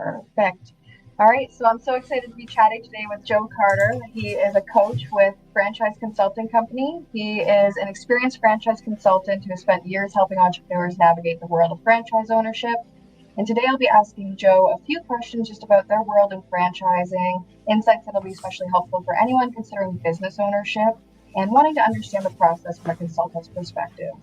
Perfect. All right, so I'm so excited to be chatting today with Joe Carter. He is a coach with Franchise Consulting Company. He is an experienced franchise consultant who has spent years helping entrepreneurs navigate the world of franchise ownership. And today I'll be asking Joe a few questions just about their world in franchising, insights that'll be especially helpful for anyone considering business ownership and wanting to understand the process from a consultant's perspective.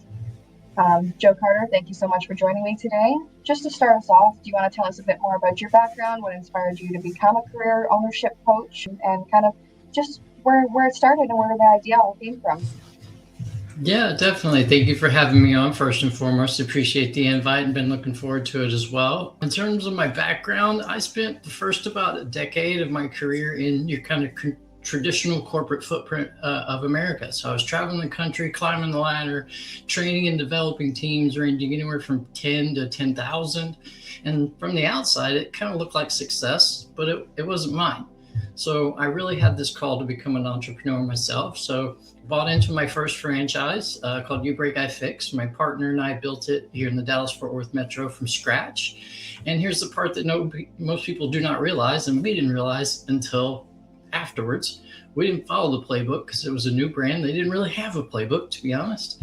Joe Carter, thank you so much for joining me today. Just to start us off, do you want to tell us a bit more about your background, what inspired you to become a career ownership coach, and kind of just where it started and where the idea all came from? Yeah, definitely. Thank you for having me on first and foremost. Appreciate the invite and been looking forward to it as well. In terms of my background, I spent the first about a decade of my career in your kind of traditional corporate footprint of America. So I was traveling the country, climbing the ladder, training and developing teams ranging anywhere from 10 to 10,000. And from the outside, it kind of looked like success, but it wasn't mine. So I really had this call to become an entrepreneur myself. So bought into my first franchise called You Break, I Fix. My partner and I built it here in the Dallas-Fort Worth metro from scratch. And here's the part that most people do not realize, and we didn't realize until afterwards. We didn't follow the playbook because it was a new brand. They didn't really have a playbook, to be honest.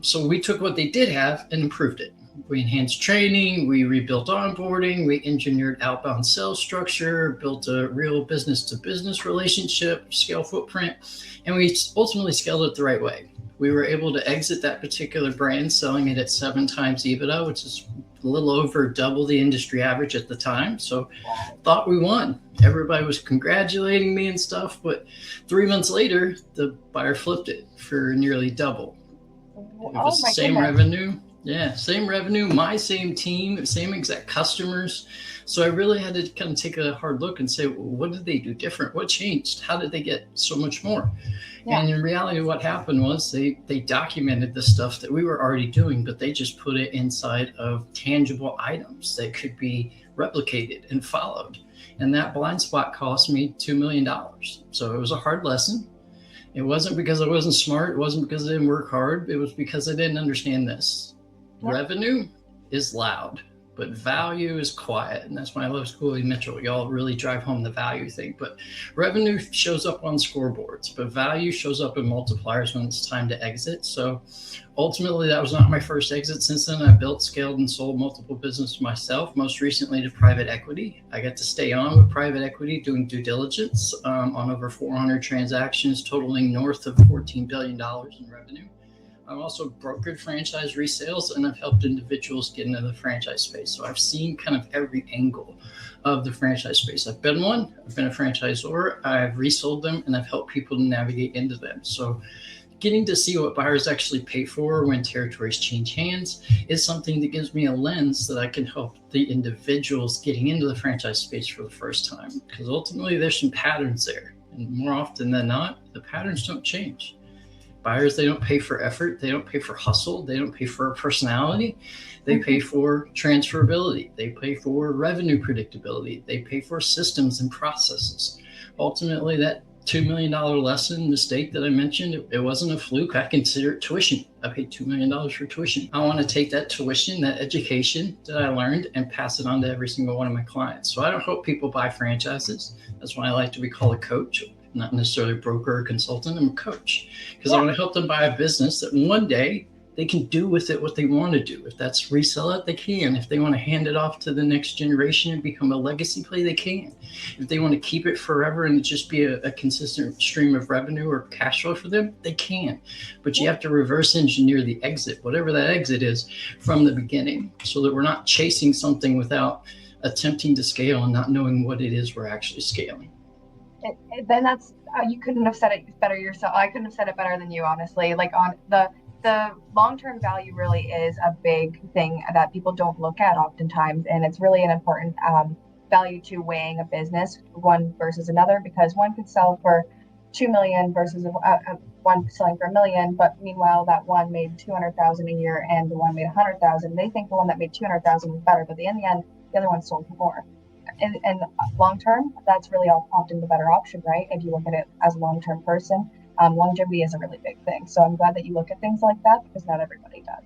So we took what they did have and improved it. We enhanced training, we rebuilt onboarding, we engineered outbound sales structure, built a real business-to-business relationship, scale footprint, and we ultimately scaled it the right way. We were able to exit that particular brand selling it at 7 times EBITDA, which is a little over double the industry average at the time. So thought we won. Everybody was congratulating me and stuff, but 3 months later, the buyer flipped it for nearly double. It was the same revenue. Yeah, same revenue, my same team, same exact customers. So I really had to kind of take a hard look and say, well, what did they do different? What changed? How did they get so much more? Yeah. And in reality, what happened was they documented the stuff that we were already doing, but they just put it inside of tangible items that could be replicated and followed. And that blind spot cost me $2 million. So it was a hard lesson. It wasn't because I wasn't smart. It wasn't because I didn't work hard. It was because I didn't understand this. Revenue is loud, but value is quiet. And that's why I love Schoolie Mitchell. Y'all really drive home the value thing. But revenue shows up on scoreboards, but value shows up in multipliers when it's time to exit. So ultimately, that was not my first exit. Since then, I built, scaled, and sold multiple businesses myself, most recently to private equity. I got to stay on with private equity doing due diligence on over 400 transactions, totaling north of $14 billion in revenue. I've also brokered franchise resales, and I've helped individuals get into the franchise space. So I've seen kind of every angle of the franchise space. I've been one, I've been a franchisor, I've resold them, and I've helped people to navigate into them. So getting to see what buyers actually pay for when territories change hands is something that gives me a lens that I can help the individuals getting into the franchise space for the first time. Because ultimately there's some patterns there. And more often than not, the patterns don't change. Buyers, they don't pay for effort. They don't pay for hustle. They don't pay for personality. They pay for transferability. They pay for revenue predictability. They pay for systems and processes. Ultimately, that $2 million lesson mistake that I mentioned, it wasn't a fluke. I consider it tuition. I paid $2 million for tuition. I want to take that tuition, that education that I learned, and pass it on to every single one of my clients. So I don't help people buy franchises. That's why I like to be called a coach. Not necessarily a broker or consultant, I'm a coach. Because I want to help them buy a business that one day they can do with it what they want to do. If that's resell it, they can. If they want to hand it off to the next generation and become a legacy play, they can. If they want to keep it forever and just be a consistent stream of revenue or cash flow for them, they can. But you have to reverse engineer the exit, whatever that exit is, from the beginning, so that we're not chasing something without attempting to scale and not knowing what it is we're actually scaling. Then that's you couldn't have said it better yourself. I couldn't have said it better than you, honestly. Like on the long-term value really is a big thing that people don't look at oftentimes, and it's really an important value to weighing a business one versus another, because one could sell for 2 million versus one selling for $1 million, but meanwhile that one made 200,000 a year and the one made 100,000. They think the one that made 200,000 was better, but in the end, the other one sold for more. And long term, that's really often the better option, right? If you look at it as a long-term person, longevity is a really big thing. So I'm glad that you look at things like that, because not everybody does.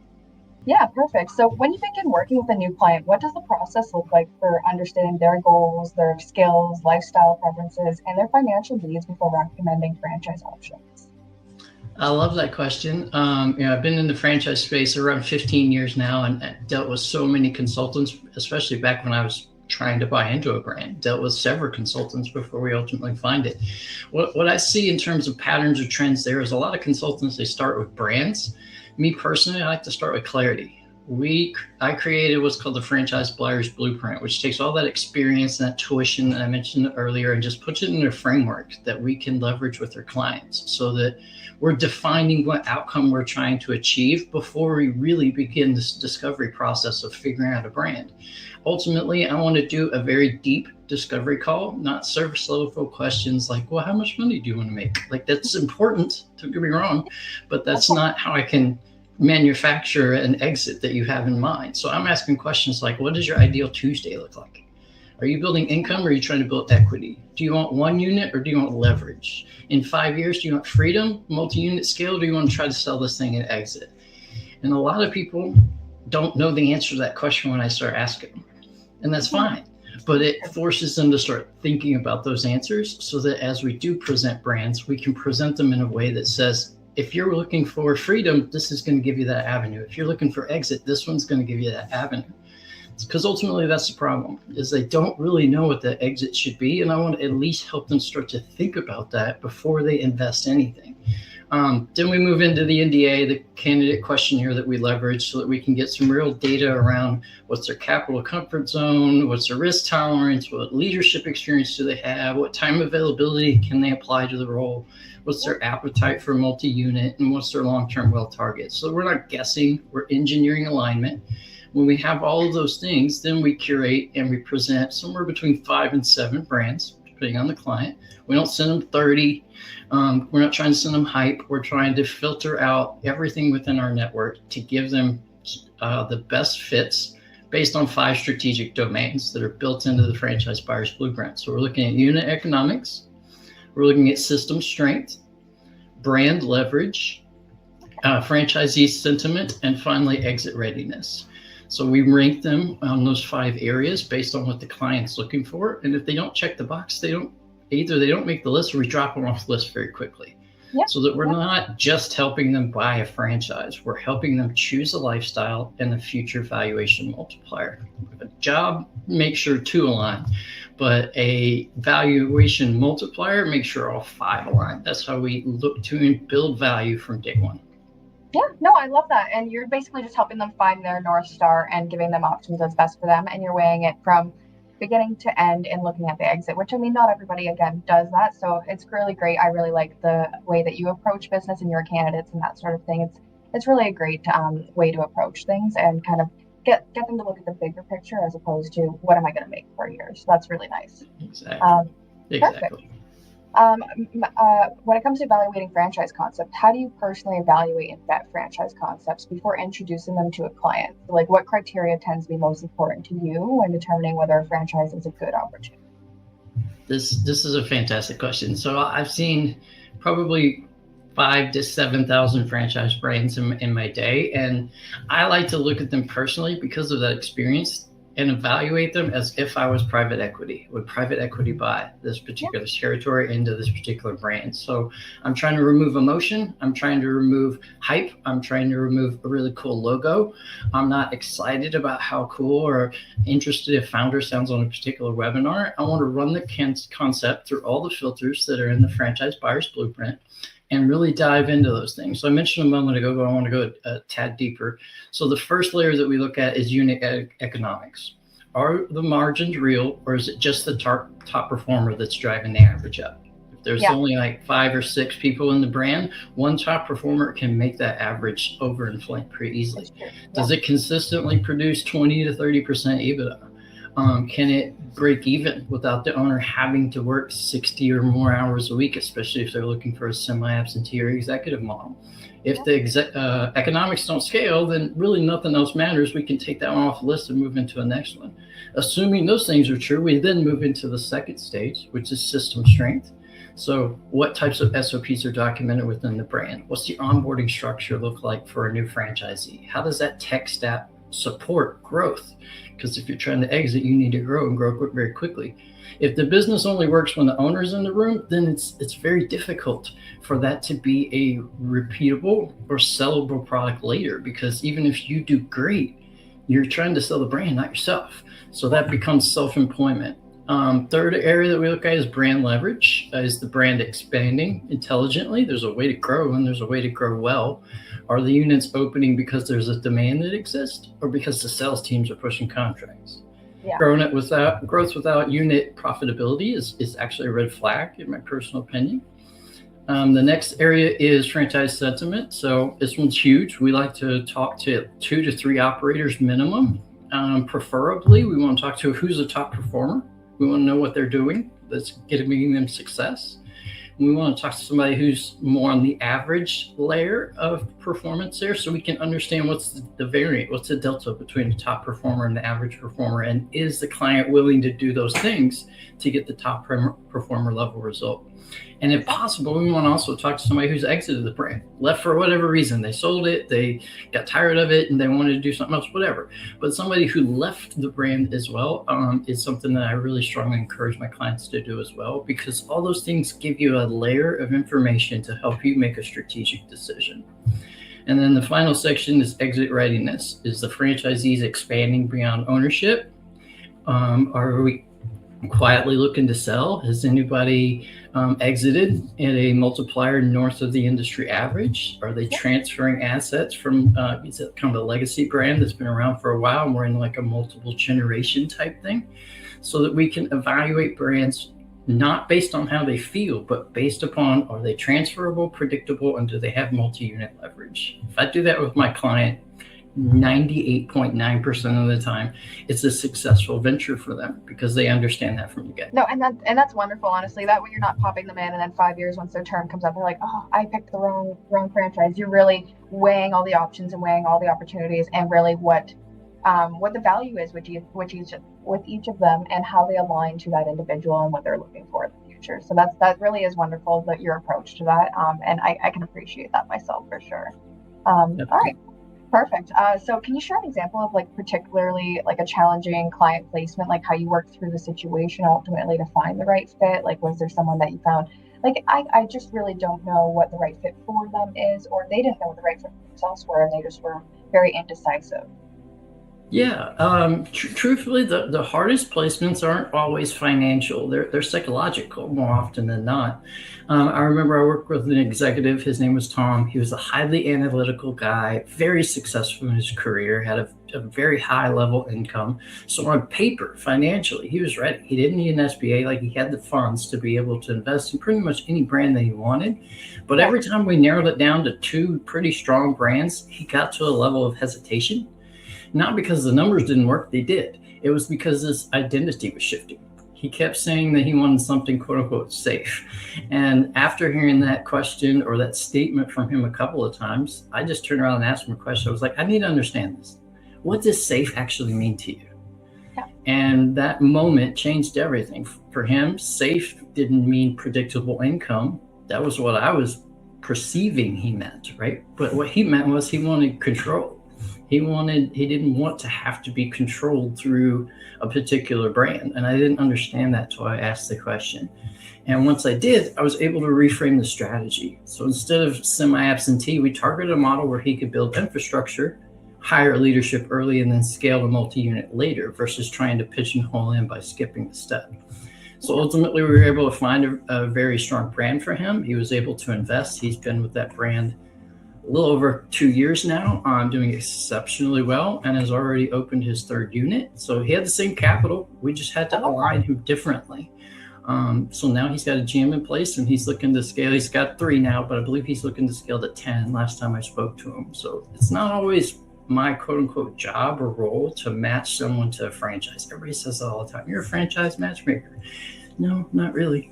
Yeah, perfect. So when you begin working with a new client, what does the process look like for understanding their goals, their skills, lifestyle preferences, and their financial needs before recommending franchise options? I love that question. I've been in the franchise space around 15 years now and dealt with so many consultants, especially back when I was trying to buy into a brand, dealt with several consultants before we ultimately find it. What I see in terms of patterns or trends there is a lot of consultants, they start with brands. Me personally, I like to start with clarity. I created what's called the franchise buyer's blueprint, which takes all that experience and that tuition that I mentioned earlier and just puts it in a framework that we can leverage with our clients so that we're defining what outcome we're trying to achieve before we really begin this discovery process of figuring out a brand. Ultimately, I want to do a very deep discovery call, not surface level questions like, well, how much money do you want to make? Like, that's important, don't get me wrong, but that's not how I can manufacture an exit that you have in mind. So I'm asking questions like, what does your ideal Tuesday look like? Are you building income or are you trying to build equity? Do you want one unit or do you want leverage? In 5 years, do you want freedom, multi-unit scale, or do you want to try to sell this thing and exit? And a lot of people don't know the answer to that question when I start asking them. And that's fine. But it forces them to start thinking about those answers so that as we do present brands, we can present them in a way that says, if you're looking for freedom, this is going to give you that avenue. If you're looking for exit, this one's going to give you that avenue. Because ultimately that's the problem, is they don't really know what the exit should be. And I want to at least help them start to think about that before they invest anything. Then we move into the NDA, the candidate questionnaire that we leverage so that we can get some real data around what's their capital comfort zone, what's their risk tolerance, what leadership experience do they have, what time availability can they apply to the role, what's their appetite for multi-unit, and what's their long-term wealth target. So we're not guessing, we're engineering alignment. When we have all of those things, then we curate and we present somewhere between 5 and 7 brands, depending on the client. We don't send them 30. We're not trying to send them hype. We're trying to filter out everything within our network to give them the best fits based on 5 strategic domains that are built into the franchise buyer's blueprint. So we're looking at unit economics. We're looking at system strength, brand leverage, franchisee sentiment, and finally exit readiness. So we rank them on those 5 areas based on what the client's looking for. And if they don't check the box, they don't make the list or we drop them off the list very quickly. Yep. So that we're not just helping them buy a franchise, we're helping them choose a lifestyle and a future valuation multiplier. A job, make sure 2 align, but a valuation multiplier, make sure all 5 align. That's how we look to build value from day one. Yeah, no, I love that. And you're basically just helping them find their North Star and giving them options that's best for them. And you're weighing it from beginning to end and looking at the exit, which, I mean, not everybody, again, does that. So it's really great. I really like the way that you approach business and your candidates and that sort of thing. It's really a great way to approach things and kind of get them to look at the bigger picture as opposed to what am I going to make for a year. So that's really nice. Exactly. Perfect. When it comes to evaluating franchise concept, how do you personally evaluate and vet franchise concepts before introducing them to a client? Like, what criteria tends to be most important to you when determining whether a franchise is a good opportunity? This is a fantastic question. So I've seen probably 5,000 to 7,000 franchise brands in my day, and I like to look at them personally because of that experience and evaluate them as if I was private equity. Would private equity buy this particular territory into this particular brand? So I'm trying to remove emotion. I'm trying to remove hype. I'm trying to remove a really cool logo. I'm not excited about how cool or interested a founder sounds on a particular webinar. I want to run the concept through all the filters that are in the franchise buyer's blueprint and really dive into those things. So I mentioned a moment ago, but I want to go a tad deeper. So the first layer that we look at is unit economics. Are the margins real, or is it just the top performer that's driving the average up? If there's only like 5 or 6 people in the brand, one top performer can make that average overinflate pretty easily. Does it consistently produce 20 to 30% EBITDA? Can it break even without the owner having to work 60 or more hours a week, especially if they're looking for a semi-absentee or executive model? If the economics don't scale, then really nothing else matters. We can take that one off the list and move into the next one. Assuming those things are true, we then move into the second stage, which is system strength. So what types of SOPs are documented within the brand? What's the onboarding structure look like for a new franchisee? How does that tech stack support growth? Because if you're trying to exit, you need to grow and grow very quickly. If the business only works when the owner's in the room, then it's very difficult for that to be a repeatable or sellable product later, because even if you do great, you're trying to sell the brand, not yourself. So that becomes self-employment. Third area that we look at is brand leverage. Is the brand expanding intelligently? There's a way to grow, and there's a way to grow well. Are the units opening because there's a demand that exists, or because the sales teams are pushing contracts? Yeah. Growth without unit profitability is actually a red flag, in my personal opinion. The next area is franchise sentiment. So this one's huge. We like to talk to 2 to 3 operators minimum. Preferably, we want to talk to who's the top performer. We want to know what they're doing that's giving them success. And we want to talk to somebody who's more on the average layer of performance there, so we can understand what's the variant, what's the delta between the top performer and the average performer, and is the client willing to do those things to get the top performer level result. And if possible, we want to also talk to somebody who's exited the brand, left for whatever reason. They sold it, they got tired of it, and they wanted to do something else, whatever. But somebody who left the brand as well is something that I really strongly encourage my clients to do as well, because all those things give you a layer of information to help you make a strategic decision. And then the final section is exit readiness. Is the franchisees expanding beyond ownership? Are we quietly looking to sell? Has anybody exited at a multiplier north of the industry average? Are they transferring assets from is it kind of a legacy brand that's been around for a while, and we're in like a multiple generation type thing, so that we can evaluate brands not based on how they feel, but based upon, are they transferable, predictable, and do they have multi-unit leverage? If I do that with my client, 98.9% of the time, it's a successful venture for them, because they understand that from the get. No, and that's wonderful, honestly. That way you're not popping them in, and then 5 years once their term comes up, they're like, oh, I picked the wrong franchise. You're really weighing all the options and weighing all the opportunities, and really what the value is with each of them, and how they align to that individual and what they're looking for in the future. So that really is wonderful, that your approach to that, and I can appreciate that myself for sure. All right. Perfect. So can you share an example of like particularly like a challenging client placement, like how you worked through the situation ultimately to find the right fit? Like, was there someone that you found, like, I just really don't know what the right fit for them is, or they didn't know what the right fit for themselves were, and they just were very indecisive? Yeah, truthfully, the hardest placements aren't always financial. They're psychological more often than not. I remember I worked with an executive. His name was Tom. He was a highly analytical guy, very successful in his career, had a very high level income. So on paper, financially, he was ready. He didn't need an SBA. Like, he had the funds to be able to invest in pretty much any brand that he wanted. But every time we narrowed it down to 2 pretty strong brands, he got to a level of hesitation. Not because the numbers didn't work, they did. It was because his identity was shifting. He kept saying that he wanted something quote unquote safe. And after hearing that question or that statement from him a couple of times, I just turned around and asked him a question. I was like, I need to understand this. What does safe actually mean to you? Yeah. And that moment changed everything. For him, safe didn't mean predictable income. That was what I was perceiving he meant, right? But what he meant was he wanted control. He didn't want to have to be controlled through a particular brand. And I didn't understand that till I asked the question. And once I did, I was able to reframe the strategy. So instead of semi-absentee, we targeted a model where he could build infrastructure, hire leadership early, and then scale the multi-unit later, versus trying to pigeonhole in by skipping the step. So ultimately, we were able to find a very strong brand for him. He was able to invest. He's been with that brand a little over 2 years now, doing exceptionally well, and has already opened his 3rd unit. So he had the same capital. We just had to align him differently. So now he's got a GM in place, and he's looking to scale. He's got 3 now, but I believe he's looking to scale to 10 last time I spoke to him. So it's not always my quote unquote job or role to match someone to a franchise. Everybody says that all the time. You're a franchise matchmaker. No, not really.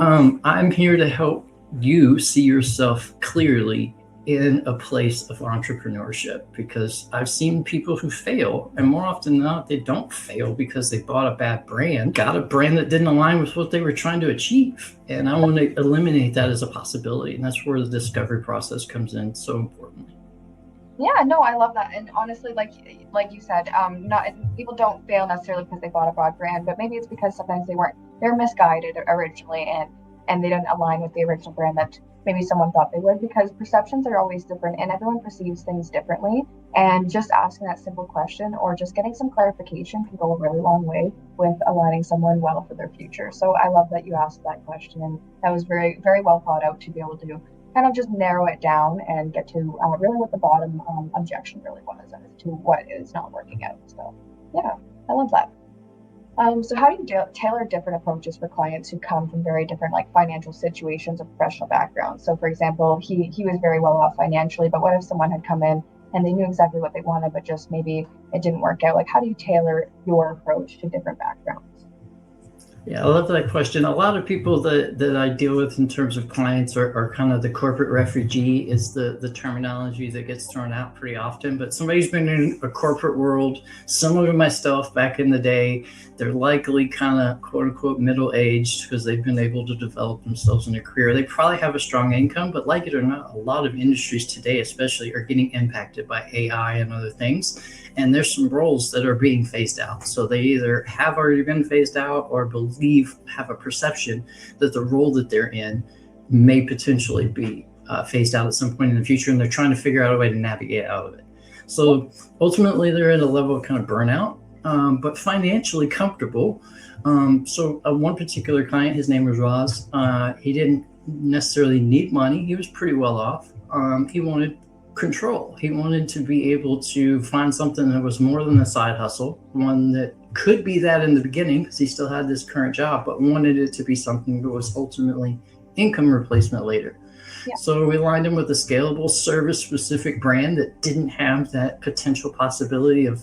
I'm here to help you see yourself clearly in a place of entrepreneurship, because I've seen people who fail, and more often than not, they don't fail because they bought a bad brand, got a brand that didn't align with what they were trying to achieve. And I want to eliminate that as a possibility. And that's where the discovery process comes in so importantly. Yeah, no, I love that. And honestly, like you said, not people don't fail necessarily because they bought a broad brand, but maybe it's because sometimes they're misguided originally, and they don't align with the original brand that maybe someone thought they would, because perceptions are always different and everyone perceives things differently. And just asking that simple question or just getting some clarification can go a really long way with aligning someone well for their future. So I love that you asked that question, and that was very, very well thought out to be able to kind of just narrow it down and get to really what the bottom objection really was as to what is not working out. So yeah, I love that. So how do you tailor different approaches for clients who come from very different like financial situations or professional backgrounds? So for example, he was very well off financially, but what if someone had come in and they knew exactly what they wanted, but just maybe it didn't work out? Like, how do you tailor your approach to different backgrounds? Yeah, I love that question. A lot of people that I deal with in terms of clients are kind of the corporate refugee is the terminology that gets thrown out pretty often. But somebody who's been in a corporate world, similar to myself back in the day, they're likely kind of quote unquote middle aged because they've been able to develop themselves in a career. They probably have a strong income, but like it or not, a lot of industries today, especially, are getting impacted by AI and other things. And there's some roles that are being phased out. So they either have already been phased out or have a perception that the role that they're in may potentially be phased out at some point in the future. And they're trying to figure out a way to navigate out of it. So ultimately, they're at a level of kind of burnout, but financially comfortable. So one particular client, his name was Roz. He didn't necessarily need money. He was pretty well off. He wanted control. He wanted to be able to find something that was more than a side hustle, one that could be that in the beginning because he still had this current job, but wanted it to be something that was ultimately income replacement later. Yeah. So we aligned him with a scalable service specific brand that didn't have that potential possibility of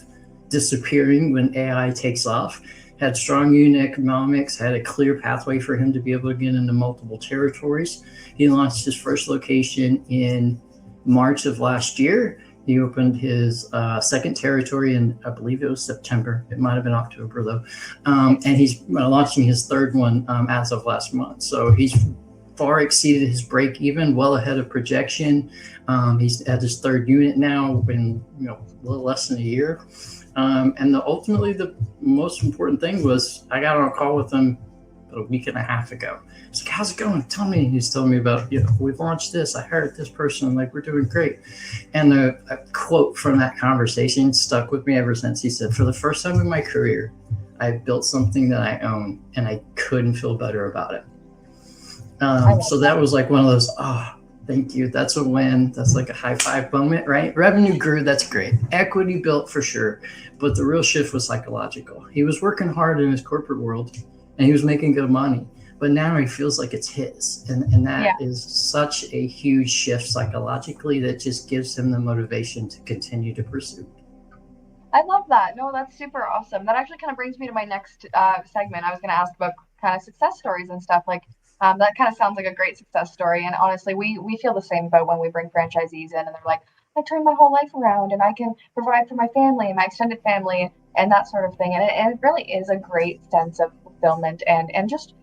disappearing when AI takes off, had strong unit economics, had a clear pathway for him to be able to get into multiple territories. He launched his first location in March of last year. He opened his second territory in, I believe it was September. It might have been October though. And he's launching his third one as of last month. So he's far exceeded his break even, well ahead of projection. He's at his third unit now in a little less than a year. And ultimately the most important thing was I got on a call with him about a week and a half ago. It's like, how's it going? Tell me. He's telling me about, we've launched this. I hired this person. Like, we're doing great. And a quote from that conversation stuck with me ever since. He said, for the first time in my career, I built something that I own and I couldn't feel better about it. So that was like one of those, thank you. That's a win. That's like a high five moment, right? Revenue grew. That's great. Equity built for sure. But the real shift was psychological. He was working hard in his corporate world and he was making good money. But now he feels like it's his. And that is such a huge shift psychologically that just gives him the motivation to continue to pursue. I love that. No, that's super awesome. That actually kind of brings me to my next segment. I was going to ask about kind of success stories and stuff. Like that kind of sounds like a great success story. And honestly, we feel the same about when we bring franchisees in and they're like, I turned my whole life around and I can provide for my family and my extended family and that sort of thing. And it really is a great sense of fulfillment and just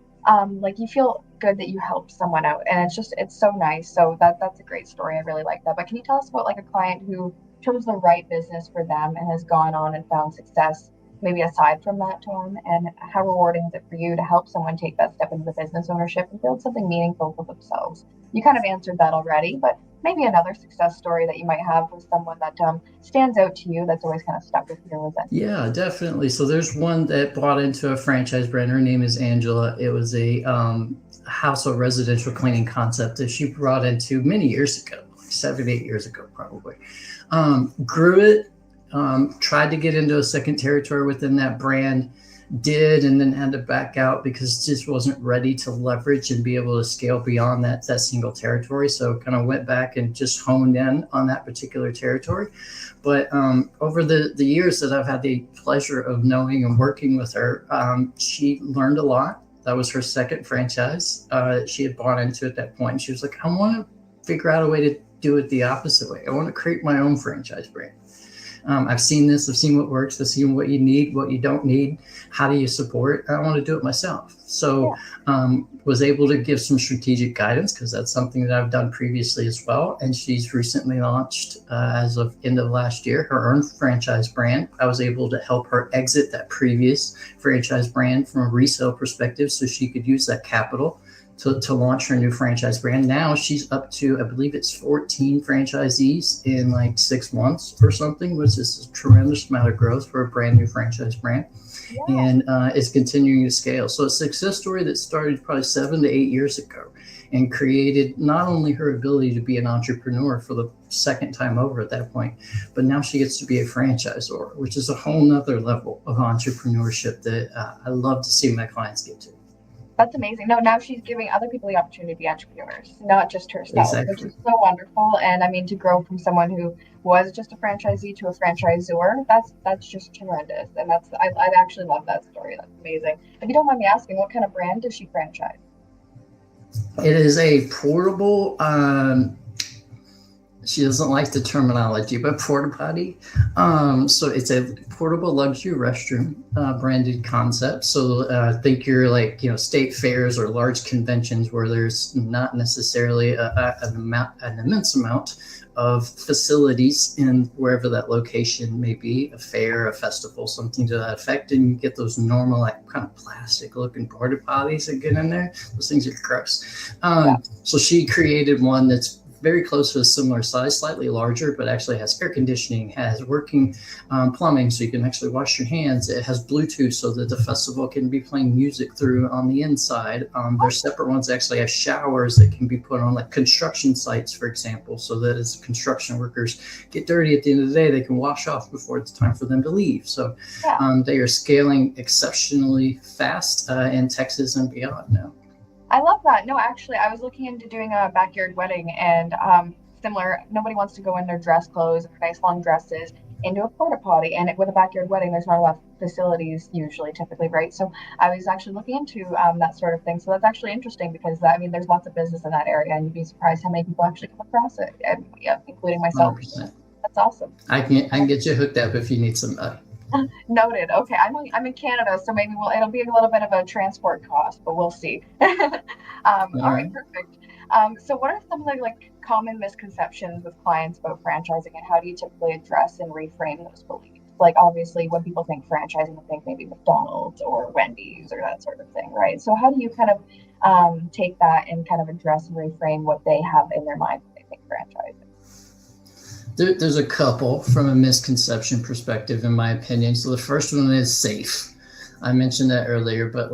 like you feel good that you helped someone out, and it's so nice. So that's a great story. I really like that. But can you tell us about like a client who chose the right business for them and has gone on and found success, maybe aside from that, Tom? And how rewarding is it for you to help someone take that step into the business ownership and build something meaningful for themselves? You kind of answered that already, but maybe another success story that you might have with someone that stands out to you that's always kind of stuck with you. Yeah, definitely. So there's one that bought into a franchise brand. Her name is Angela. It was a household residential cleaning concept that she brought into many years ago, like 7-8 years ago, probably. Grew it, tried to get into a second territory within that brand, did, and then had to back out because it just wasn't ready to leverage and be able to scale beyond that single territory. So kind of went back and just honed in on that particular territory. But over the years that I've had the pleasure of knowing and working with her, she learned a lot. That was her second franchise. She had bought into at that point. She was like, I want to figure out a way to do it the opposite way. I want to create my own franchise brand. I've seen this. I've seen what works. I've seen what you need, what you don't need. How do you support? I want to do it myself. So was able to give some strategic guidance because that's something that I've done previously as well. And she's recently launched, as of end of last year, her own franchise brand. I was able to help her exit that previous franchise brand from a resale perspective so she could use that capital to launch her new franchise brand. Now she's up to, I believe it's 14 franchisees in like 6 months or something, which is a tremendous amount of growth for a brand new franchise brand. And it's continuing to scale. So a success story that started probably 7 to 8 years ago and created not only her ability to be an entrepreneur for the second time over at that point, but now she gets to be a franchisor, which is a whole nother level of entrepreneurship that I love to see my clients get to. That's amazing. No, now she's giving other people the opportunity to be entrepreneurs, not just herself, which is so wonderful. And I mean, to grow from someone who was just a franchisee to a franchisor, that's just tremendous. And I actually love that story. That's amazing. If you don't mind me asking, what kind of brand does she franchise? It is a portable, she doesn't like the terminology, but porta potty. So it's a portable luxury restroom branded concept. So think you're like, state fairs or large conventions where there's not necessarily an immense amount of facilities in wherever that location may be, a fair, a festival, something to that effect. And you get those normal, like kind of plastic looking porta potties that get in there. Those things are gross. So she created one that's very close to a similar size, slightly larger, but actually has air conditioning, has working plumbing, so you can actually wash your hands. It has Bluetooth so that the festival can be playing music through on the inside. There's separate ones that actually have showers that can be put on like construction sites, for example, so that as construction workers get dirty at the end of the day, they can wash off before it's time for them to leave. So they are scaling exceptionally fast in Texas and beyond now. I love that. No, actually, I was looking into doing a backyard wedding, and similar, nobody wants to go in their dress clothes or nice long dresses into a porta potty. And with a backyard wedding, there's not a lot of facilities typically, right? So I was actually looking into that sort of thing. So that's actually interesting because there's lots of business in that area, and you'd be surprised how many people actually come across it, and including myself. 100%. That's awesome. I can get you hooked up if you need some. Noted. Okay, I'm in Canada, so maybe it'll be a little bit of a transport cost, but we'll see. All right, perfect. So what are some of the common misconceptions with clients about franchising, and how do you typically address and reframe those beliefs? Like obviously when people think franchising, they think maybe McDonald's or Wendy's or that sort of thing, right? So how do you kind of take that and kind of address and reframe what they have in their mind when they think franchising? There's a couple from a misconception perspective, in my opinion. So the first one is safe. I mentioned that earlier, but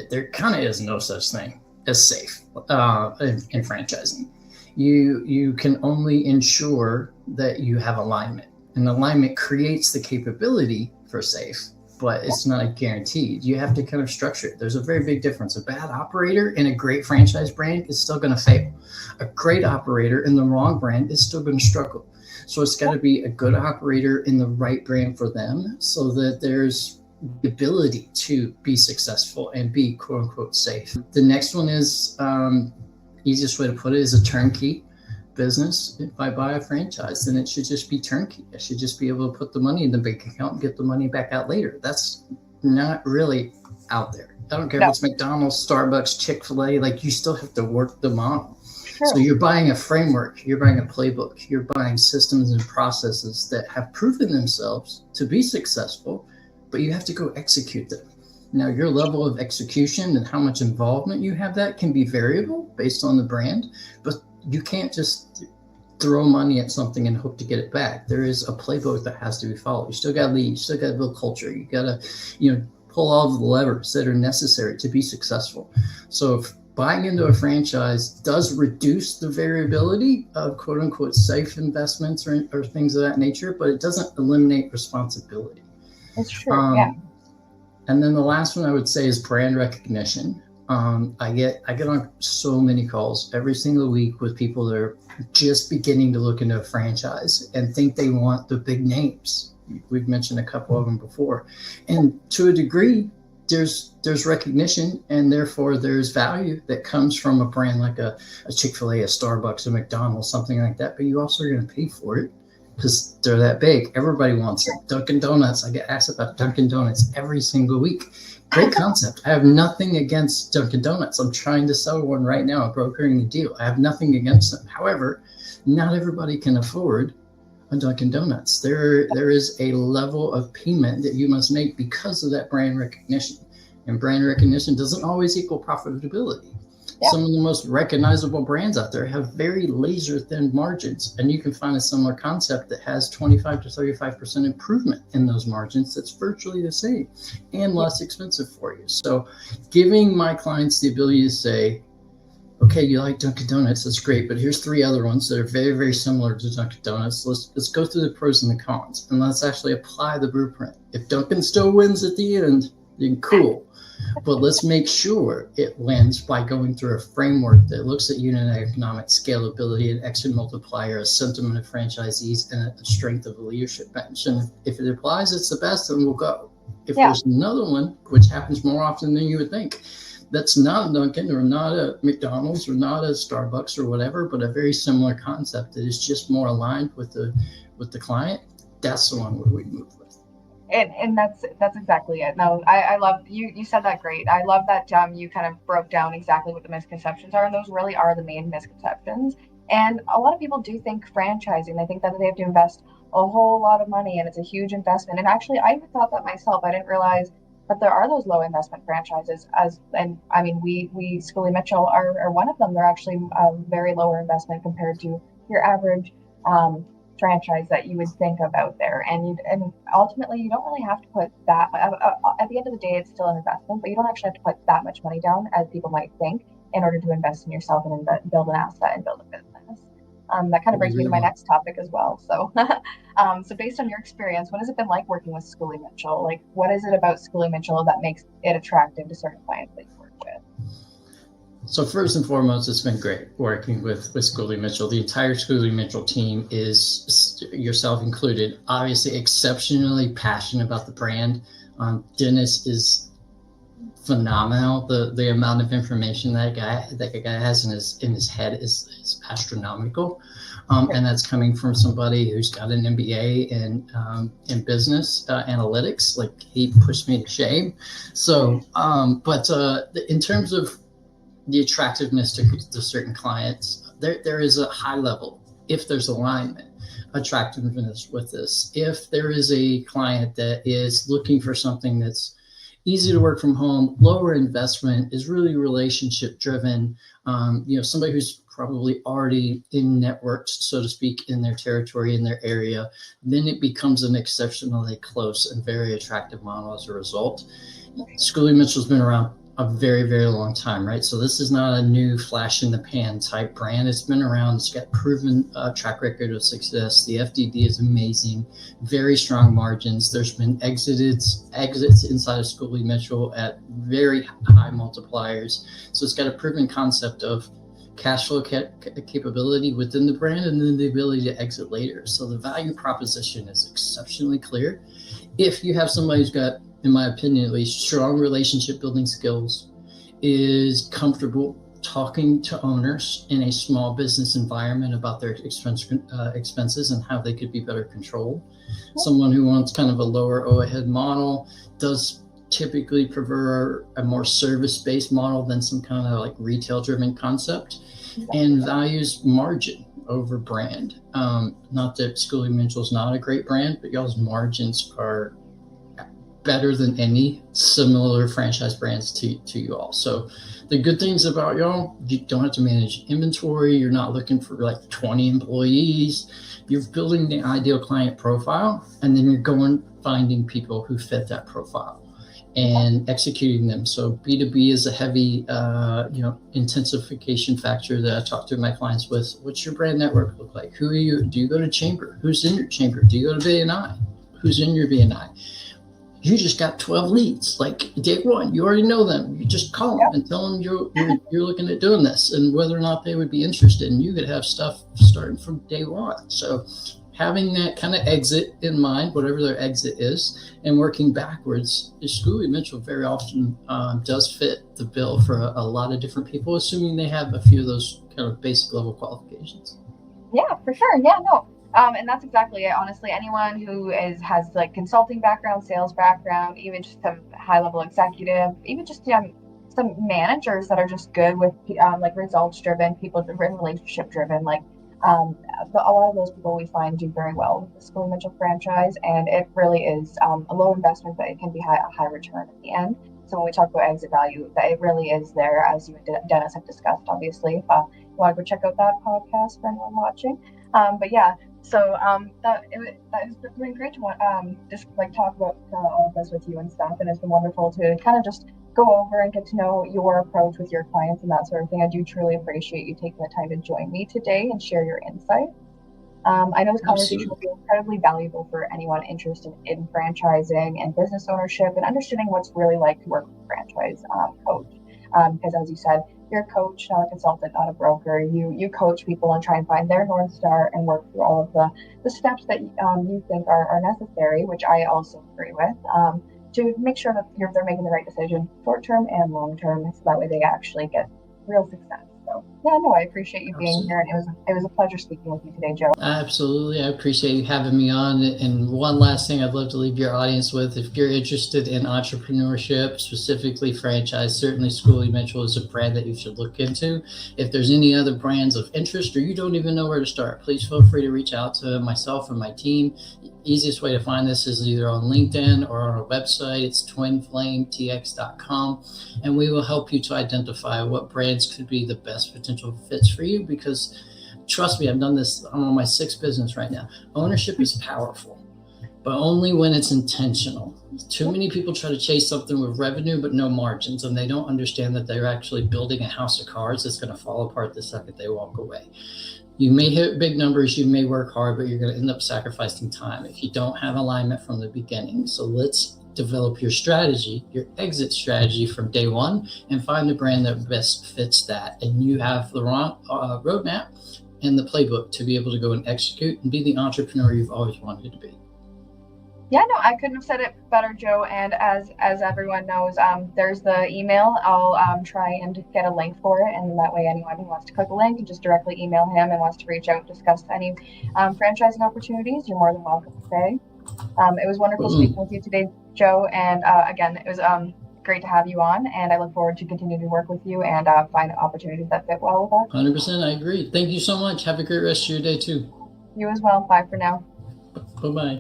there kind of is no such thing as safe in franchising. You can only ensure that you have alignment, and alignment creates the capability for safe, but it's not guaranteed. You have to kind of structure it. There's a very big difference. A bad operator in a great franchise brand is still going to fail. A great operator in the wrong brand is still going to struggle. So it's got to be a good operator in the right brand for them so that there's the ability to be successful and be quote unquote safe. The next one is, easiest way to put it is a turnkey business. If I buy a franchise, then it should just be turnkey. I should just be able to put the money in the bank account and get the money back out later. That's not really out there. I don't care if it's McDonald's, Starbucks, Chick-fil-A, you still have to work the model. Sure. So you're buying a framework, you're buying a playbook, you're buying systems and processes that have proven themselves to be successful, but you have to go execute them. Now, your level of execution and how much involvement you have that can be variable based on the brand, but you can't just throw money at something and hope to get it back. There is a playbook that has to be followed. You still got to lead, you still got to build culture, you got to, pull all the levers that are necessary to be successful. So if buying into a franchise does reduce the variability of quote unquote safe investments or things of that nature, but it doesn't eliminate responsibility. That's true. Yeah. And then the last one I would say is brand recognition. I get on so many calls every single week with people that are just beginning to look into a franchise and think they want the big names. We've mentioned a couple of them before. And to a degree, there's recognition, and therefore there's value that comes from a brand like a Chick-fil-A, a Starbucks, a McDonald's, something like that. But you also are going to pay for it because they're that big. Everybody wants it. Dunkin' Donuts. I get asked about Dunkin' Donuts every single week. Great concept. I have nothing against Dunkin' Donuts. I'm trying to sell one right now, brokering a deal. I have nothing against them. However, not everybody can afford a Dunkin' Donuts. There is a level of payment that you must make because of that brand recognition. And brand recognition doesn't always equal profitability. Yeah. Some of the most recognizable brands out there have very laser thin margins, and you can find a similar concept that has 25 to 35% improvement in those margins that's virtually the same and less expensive for you. So giving my clients the ability to say, okay, you like Dunkin' Donuts, that's great, but here's 3 other ones that are very, very similar to Dunkin' Donuts. Let's go through the pros and the cons, and let's actually apply the blueprint. If Dunkin' still wins at the end, then cool. But let's make sure it wins by going through a framework that looks at unit economic scalability, and exit multiplier, a sentiment of franchisees, and a strength of the leadership bench. And if it applies, it's the best, then we'll go. If there's another one, which happens more often than you would think, that's not a Dunkin' or not a McDonald's or not a Starbucks or whatever, but a very similar concept that is just more aligned with the client, that's the one where we move with. And that's exactly it. No, I love you said that great. I love that you kind of broke down exactly what the misconceptions are, and those really are the main misconceptions. And a lot of people do think franchising, they think that they have to invest a whole lot of money and it's a huge investment. And actually, I even thought that myself. I didn't realize that there are those low investment franchises, and I mean, we Scully Mitchell are one of them. They're actually very lower investment compared to your average franchise that you would think of out there. And ultimately, you don't really have to put that, at the end of the day, it's still an investment, but you don't actually have to put that much money down as people might think in order to invest in yourself and build an asset and build a business. That kind of brings me to my next topic as well. So, so based on your experience, what has it been like working with Scully Mitchell? Like, what is it about Scully Mitchell that makes it attractive to certain clients that you work with? So first and foremost, it's been great working with Scully Mitchell. The entire Scully Mitchell team is, yourself included, obviously exceptionally passionate about the brand. Dennis is phenomenal. The amount of information that guy has in his head is astronomical, and that's coming from somebody who's got an MBA in business analytics. Like, he pushed me to shame. So, but in terms of the attractiveness to certain clients, there is a high level, if there's alignment, attractiveness with this. If there is a client that is looking for something that's easy to work from home, lower investment, is really relationship driven, somebody who's probably already in networks, so to speak, in their territory, in their area, then it becomes an exceptionally close and very attractive model as a result. Scully Mitchell's been around a very, very long time, right? So this is not a new flash in the pan type brand. It's been around. It's got proven track record of success. The FDD is amazing, very strong margins. There's been exits inside of Scully Mitchell at very high multipliers. So it's got a proven concept of cash flow capability within the brand, and then the ability to exit later. So the value proposition is exceptionally clear. If you have somebody who's got, in my opinion at least, strong relationship building skills, is comfortable talking to owners in a small business environment about their expenses and how they could be better controlled. Someone who wants kind of a lower overhead model, does typically prefer a more service-based model than some kind of like retail-driven concept, and values margin over brand. Not that Scully Mitchell's not a great brand, but y'all's margins are better than any similar franchise brands to you all. So the good things about y'all, you don't have to manage inventory. You're not looking for like 20 employees. You're building the ideal client profile, and then you're going finding people who fit that profile and executing them. So B2B is a heavy, intensification factor that I talk to my clients with. What's your brand network look like? Who are you? Do you go to chamber? Who's in your chamber? Do you go to BNI? Who's in your BNI? You just got 12 leads. Like, day one, you already know them. You just call them and tell them you're looking at doing this, and whether or not they would be interested. And you could have stuff starting from day one. So having that kind of exit in mind, whatever their exit is, and working backwards. Schooley Mitchell very often does fit the bill for a lot of different people, assuming they have a few of those kind of basic level qualifications. Yeah, for sure. Yeah, no. And that's exactly it. Honestly, anyone who has like consulting background, sales background, even just some high level executive, even just some managers that are just good with like results driven, people driven, relationship driven. Like a lot of those people we find do very well with the School Mitchell franchise, and it really is a low investment, but it can be a high return at the end. So when we talk about exit value, that it really is there, as you and Dennis have discussed. Obviously, you want to go check out that podcast for anyone watching. But yeah, so that has been great to just like talk about all of this with you and stuff, and it's been wonderful to kind of just go over and get to know your approach with your clients and that sort of thing. I do truly appreciate you taking the time to join me today and share your insight. I know this conversation will be incredibly valuable for anyone interested in franchising and business ownership and understanding what's really like to work with a franchise coach. Because as you said, you're a coach, not a consultant, not a broker. You coach people and try and find their North Star and work through all of the steps that you think are necessary, which I also agree with, to make sure that they're making the right decision, short term and long term, so that way they actually get real success. So yeah, no, I appreciate you being here, and it was a pleasure speaking with you today, Joe. Absolutely. I appreciate you having me on. And one last thing I'd love to leave your audience with, if you're interested in entrepreneurship, specifically franchise, certainly Schooley Mitchell is a brand that you should look into. If there's any other brands of interest or you don't even know where to start, please feel free to reach out to myself and my team. Easiest way to find this is either on LinkedIn or on our website. It's twinflametx.com, and we will help you to identify what brands could be the best potential fits for you, because trust me, I've done this. I'm on my 6th business right now. Ownership is powerful, but only when it's intentional. Too many people try to chase something with revenue but no margins, and they don't understand that they're actually building a house of cards that's going to fall apart the second they walk away. You may hit big numbers, you may work hard, but you're going to end up sacrificing time if you don't have alignment from the beginning. So let's develop your strategy, your exit strategy from day one, and find the brand that best fits that. And you have the roadmap and the playbook to be able to go and execute and be the entrepreneur you've always wanted to be. Yeah, no, I couldn't have said it better, Joe. And as everyone knows, there's the email. I'll try and get a link for it, and that way anyone who wants to click a link can just directly email him and wants to reach out and discuss any franchising opportunities, you're more than welcome to say. It was wonderful speaking with you today, Joe. And again, it was great to have you on, and I look forward to continuing to work with you and find opportunities that fit well with us. 100%, I agree. Thank you so much. Have a great rest of your day too. You as well. Bye for now. Bye-bye.